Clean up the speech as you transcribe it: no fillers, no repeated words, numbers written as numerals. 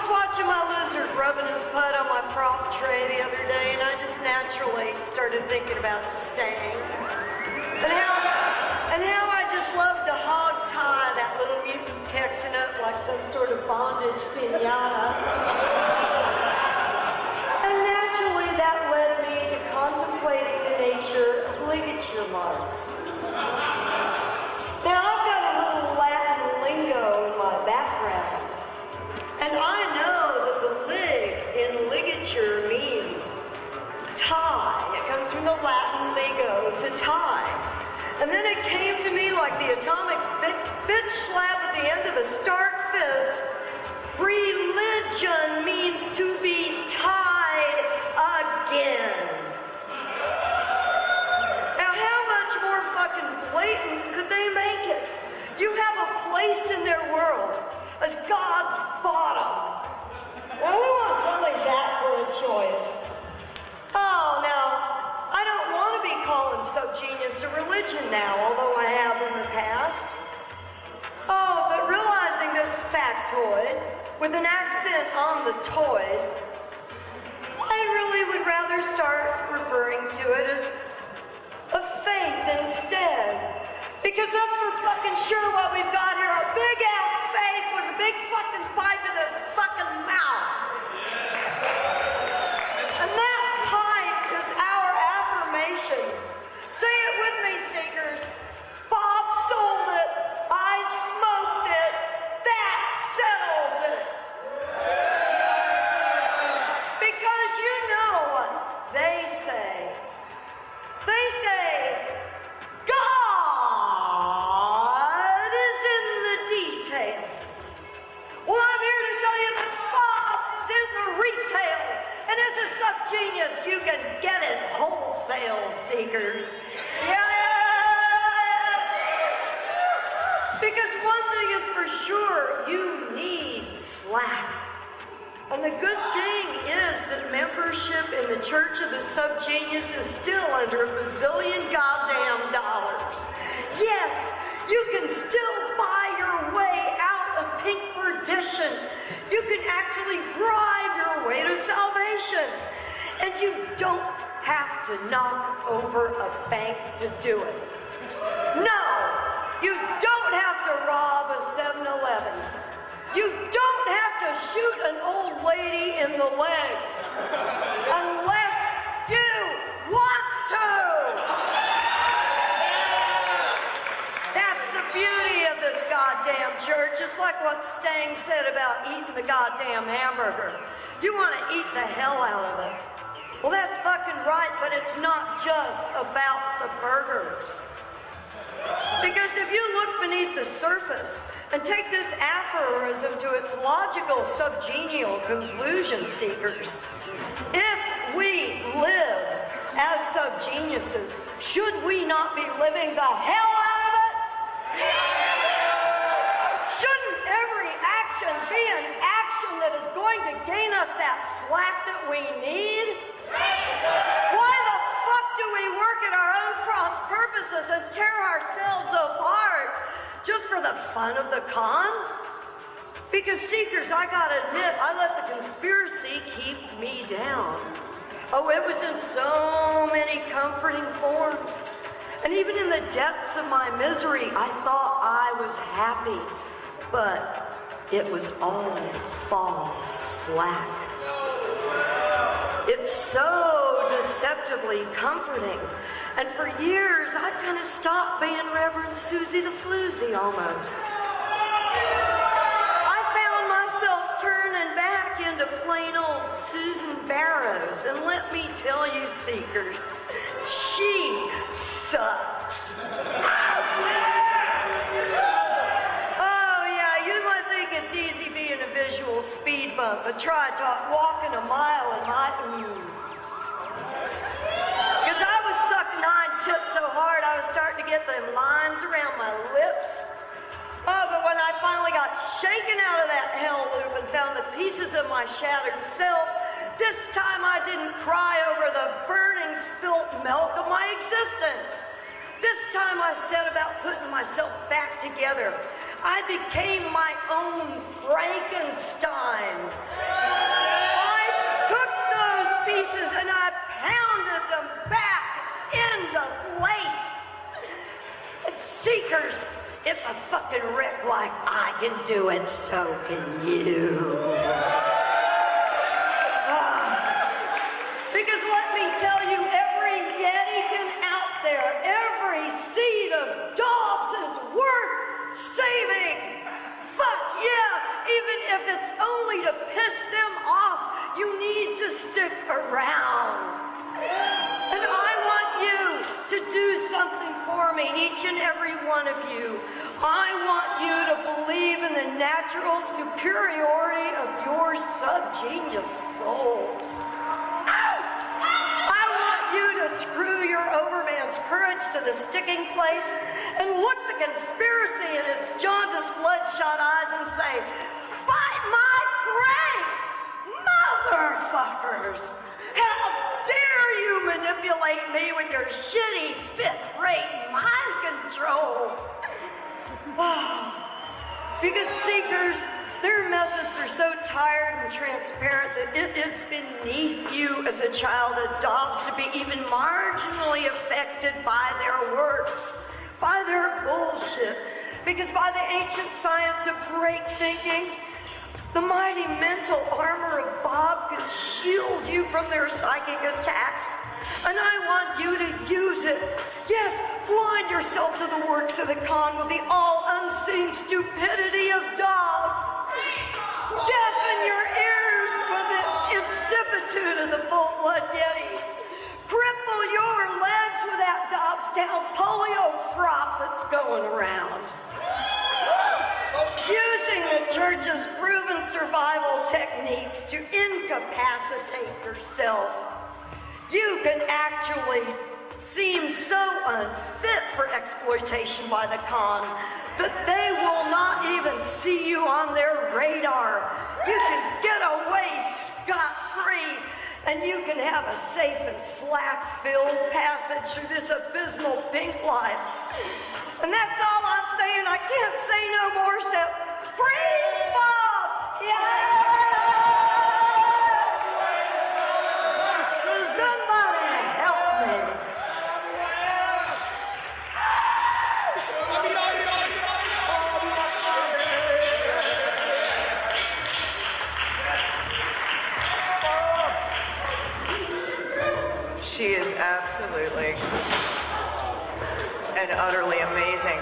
was watching my lizard rubbing his butt on my frog tray the other day, and I just naturally started thinking about staying. And how I just love to hog tie that little mutant Texan up like some sort of bondage pinata. And naturally that led me to contemplating the nature of ligature marks. Now I've got a little Latin lingo in my background, and I know that the lig in ligature means tie. It comes from the Latin ligo, to tie. And then it came to me like the atomic bitch slap at the end of the stark fist. Religion means to be tied again. Now how much more fucking blatant could they make it? You have a place in their world as God's bottom. Now who wants only that for a choice? Oh, now, I don't want to be calling subgenius a religion now, although I have in the past. Oh, but realizing this factoid, with an accent on the toid, I really would rather start referring to it as a faith instead. Because that's for fucking sure what we've got here, a big-ass faith with a big fucking pipe in their fucking mouth. And that pipe is our affirmation. Say it with me, seekers. Bob sold it. I smoked it. That settles it. Because you know what they say. They say, God is in the details. Well, I'm here to tell you that Bob is in the retail. And as a subgenius, you can get it wholesale, seekers. Yeah. Because one thing is for sure, you need slack. And the good thing is that membership in the Church of the Subgenius is still under $1 bazillion goddamn dollars. Yes, you can still buy your way out of pink perdition. You can actually bribe your way to salvation. And you don't have to knock over a bank to do it. No, you don't have to rob a 7-Eleven. You don't have to shoot an old lady in the legs unless you want to. That's the beauty of this goddamn church. It's like what Stang said about eating the goddamn hamburger. You want to eat the hell out of it. Well, that's fucking right, but it's not just about the burgers. Because if you look beneath the surface and take this aphorism to its logical subgenial conclusion, seekers, if we live as subgeniuses, should we not be living the hell out of it? Shouldn't every action be an action that is going to gain us that slack that we need? Why the fuck do we work at our own cross purposes and tear ourselves apart just for the fun of the con? Because seekers, I gotta admit, I let the conspiracy keep me down. Oh, it was in so many comforting forms. And even in the depths of my misery, I thought I was happy. But it was all false slack. It's so deceptively comforting. And for years, I kind of stopped being Reverend Susie the Floozy almost. I found myself turning back into plain old Susan Barrows. And let me tell you, seekers, she sucks. It's easy being a visual speed bump, but try walking a mile in my ooze. Because I was sucking 9 tits so hard, I was starting to get them lines around my lips. Oh, but when I finally got shaken out of that hell loop and found the pieces of my shattered self, this time I didn't cry over the burning spilt milk of my existence. This time I set about putting myself back together. I became my own Frankenstein. fucking Rick like I can do it, so can you. Because let me tell you, every Yetican out there, every seed of Dobbs is worth saving. Fuck yeah, even if it's only to piss them off, you need to stick around. And I want you to do something for me, each and every one of you. I want you to believe in the natural superiority of your subgenius soul. I want you to screw your overman's courage to the sticking place and look the conspiracy in its jaundiced, bloodshot eyes and say, "Fight my crank, motherfuckers! How dare you manipulate me with your shitty fifth-rate mind control?" Because seekers, their methods are so tired and transparent that it is beneath you as a child of Dobbs to be even marginally affected by their works, by their bullshit. Because by the ancient science of break thinking, the mighty mental armor of Bob can shield you from their psychic attacks. And I want you to use it. Yes, blind yourself to the works of the con with the all-unseen stupidity of Dobbs. Deafen your ears with the insipitude of the full-blood Yeti. Cripple your legs with that Dobbstown polio frop that's going around. Using the church's proven survival techniques to incapacitate yourself, you can actually seem so unfit for exploitation by the con that they will not even see you on their radar. You can get away scot-free, and you can have a safe and slack-filled passage through this abysmal pink life. And that's all I'm saying. I can't say no more except praise Bob! Yeah! Somebody help me. She is absolutely and utterly amazing.